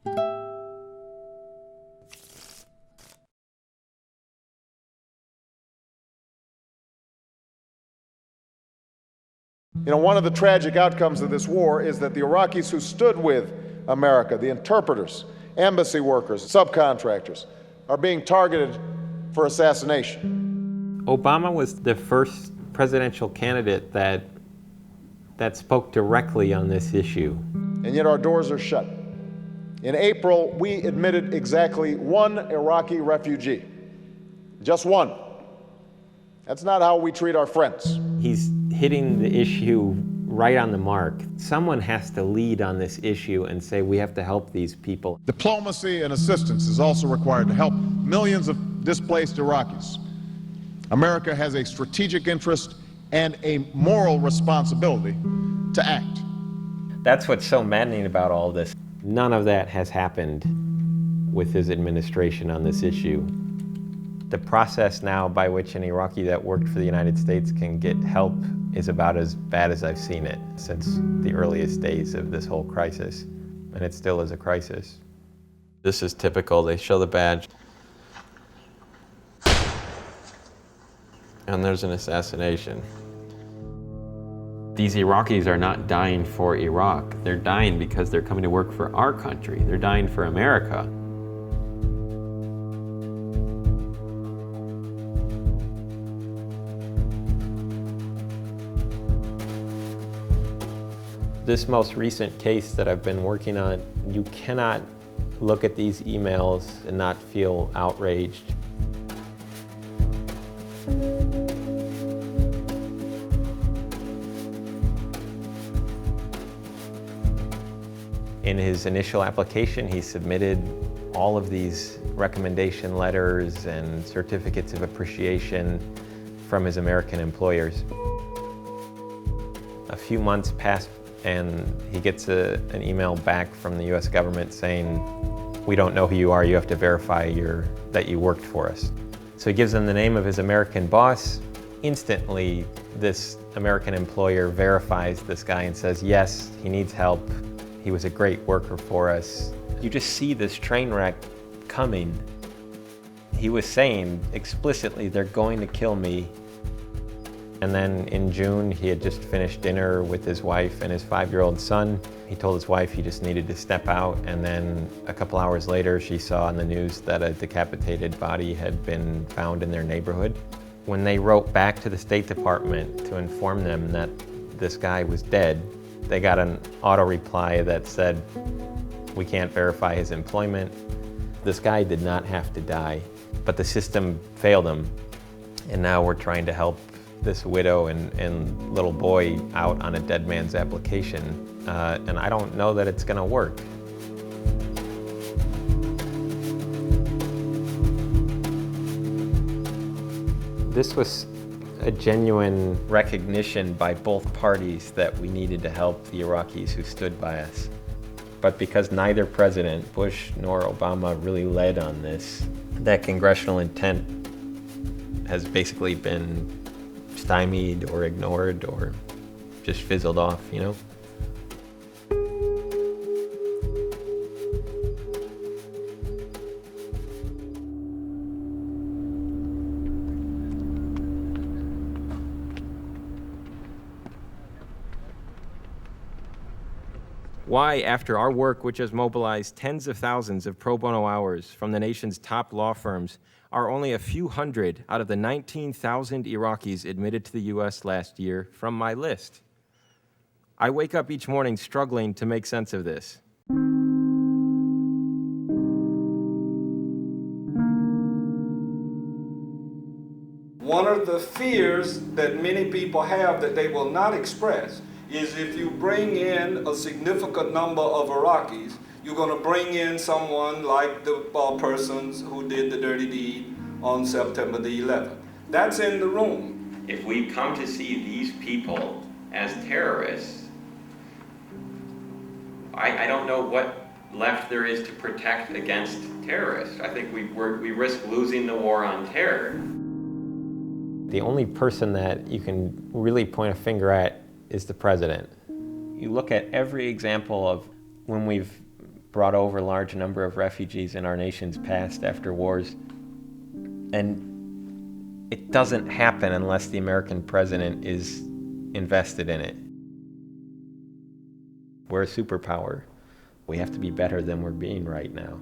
You know, one of the tragic outcomes of this war is that the Iraqis who stood with America, the interpreters, embassy workers, subcontractors, are being targeted for assassination. Obama was the first presidential candidate that spoke directly on this issue. And yet our doors are shut. In April, we admitted exactly one Iraqi refugee. Just one. That's not how we treat our friends. He's hitting the issue right on the mark. Someone has to lead on this issue and say we have to help these people. Diplomacy and assistance is also required to help millions of displaced Iraqis. America has a strategic interest and a moral responsibility to act. That's what's so maddening about all this. None of that has happened with his administration on this issue. The process now by which an Iraqi that worked for the United States can get help is about as bad as I've seen it since the earliest days of this whole crisis. And it still is a crisis. This is typical. They show the badge. And there's an assassination. These Iraqis are not dying for Iraq. They're dying because they're coming to work for our country. They're dying for America. This most recent case that I've been working on, you cannot look at these emails and not feel outraged. In his initial application, he submitted all of these recommendation letters and certificates of appreciation from his American employers. A few months passed and he gets an email back from the U.S. government saying, "We don't know who you are, you have to verify that you worked for us." So he gives them the name of his American boss. Instantly, this American employer verifies this guy and says, yes, he needs help. He was a great worker for us. You just see this train wreck coming. He was saying explicitly, they're going to kill me. And then in June, he had just finished dinner with his wife and his 5-year-old son. He told his wife he just needed to step out, and then a couple hours later, she saw on the news that a decapitated body had been found in their neighborhood. When they wrote back to the State Department to inform them that this guy was dead, they got an auto reply that said, "We can't verify his employment." This guy did not have to die, but the system failed him. And now we're trying to help this widow and little boy out on a dead man's application. And I don't know that it's gonna work. This was a genuine recognition by both parties that we needed to help the Iraqis who stood by us. But because neither President Bush nor Obama really led on this, that congressional intent has basically been stymied or ignored or just fizzled off, you know? Why, after our work, which has mobilized tens of thousands of pro bono hours from the nation's top law firms, are only a few hundred out of the 19,000 Iraqis admitted to the U.S. last year from my list? I wake up each morning struggling to make sense of this. One of the fears that many people have that they will not express is if you bring in a significant number of Iraqis, you're going to bring in someone like the persons who did the dirty deed on September the 11th. That's in the room. If we come to see these people as terrorists, I don't know what left there is to protect against terrorists. I think we risk losing the war on terror. The only person that you can really point a finger at is the president. You look at every example of when we've brought over a large number of refugees in our nation's past after wars. And it doesn't happen unless the American president is invested in it. We're a superpower. We have to be better than we're being right now.